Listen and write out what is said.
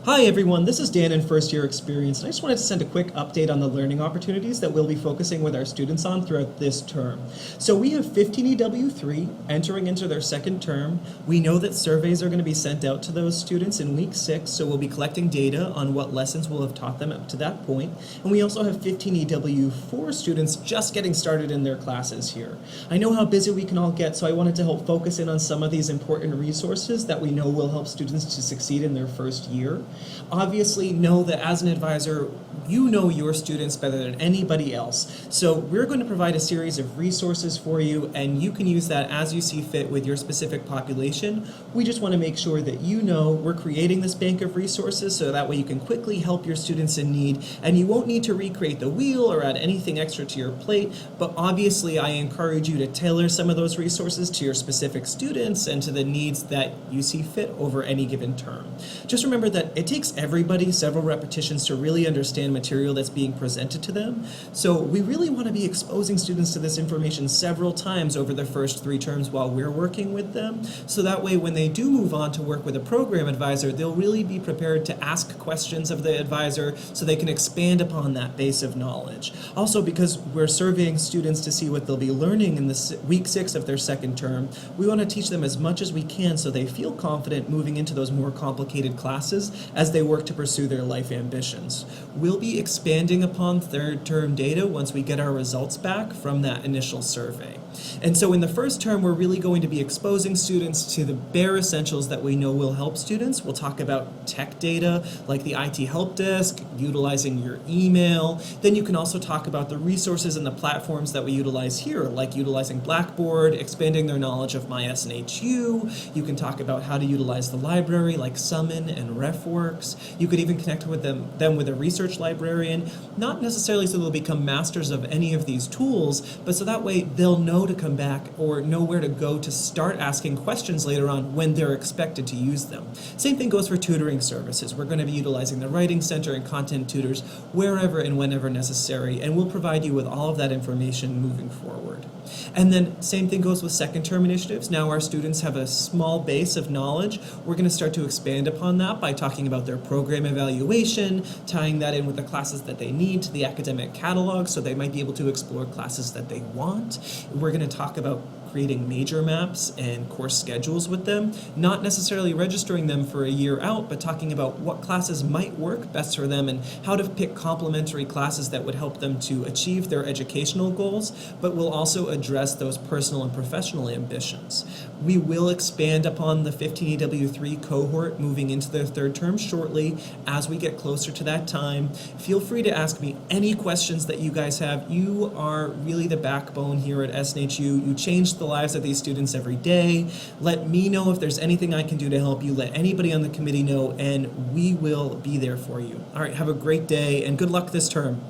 Hi everyone, this is Dan in First Year Experience, and I just wanted to send a quick update on the learning opportunities that we'll be focusing with our students on throughout this term. So we have 15EW3 entering into their second term. We know that surveys are going to be sent out to those students in week 6, so we'll be collecting data on what lessons we'll have taught them up to that point. And we also have 15EW4 students just getting started in their classes here. I know how busy we can all get, so I wanted to help focus in on some of these important resources that we know will help students to succeed in their first year. Obviously, know that as an advisor, you know your students better than anybody else. So we're going to provide a series of resources for you, and you can use that as you see fit with your specific population. We just want to make sure that you know we're creating this bank of resources so that way you can quickly help your students in need, and you won't need to recreate the wheel or add anything extra to your plate. But obviously, I encourage you to tailor some of those resources to your specific students and to the needs that you see fit over any given term. Just remember that it takes everybody several repetitions to really understand material that's being presented to them. So we really want to be exposing students to this information several times over the first 3 terms while we're working with them. So that way when they do move on to work with a program advisor, they'll really be prepared to ask questions of the advisor so they can expand upon that base of knowledge. Also, because we're surveying students to see what they'll be learning in the week 6 of their second term, we want to teach them as much as we can so they feel confident moving into those more complicated classes as they work to pursue their life ambitions. We'll be expanding upon third term data once we get our results back from that initial survey. And so in the first term, we're really going to be exposing students to the bare essentials that we know will help students. We'll talk about tech data like the IT help desk, utilizing your email. Then you can also talk about the resources and the platforms that we utilize here, like utilizing Blackboard, expanding their knowledge of MySNHU. You can talk about how to utilize the library like Summon and RefWorks. You could even connect with them with a research librarian, not necessarily so they'll become masters of any of these tools, but so that way they'll know to come back or know where to go to start asking questions later on when they're expected to use them. Same thing goes for tutoring services. We're going to be utilizing the Writing Center and content tutors wherever and whenever necessary, and we'll provide you with all of that information moving forward. And then same thing goes with second term initiatives. Now our students have a small base of knowledge. We're going to start to expand upon that by talking about their program evaluation, tying that in with the classes that they need to the academic catalog so they might be able to explore classes that they want. We're going to talk about creating major maps and course schedules with them, not necessarily registering them for a year out, but talking about what classes might work best for them and how to pick complementary classes that would help them to achieve their educational goals, but will also address those personal and professional ambitions. We will expand upon the 15EW3 cohort moving into their third term shortly as we get closer to that time. Feel free to ask me any questions that you guys have. You are really the backbone here at SNHU. You change the lives of these students every day. Let me know if there's anything I can do to help you. Let anybody on the committee know, and we will be there for you. All right, have a great day, and good luck this term.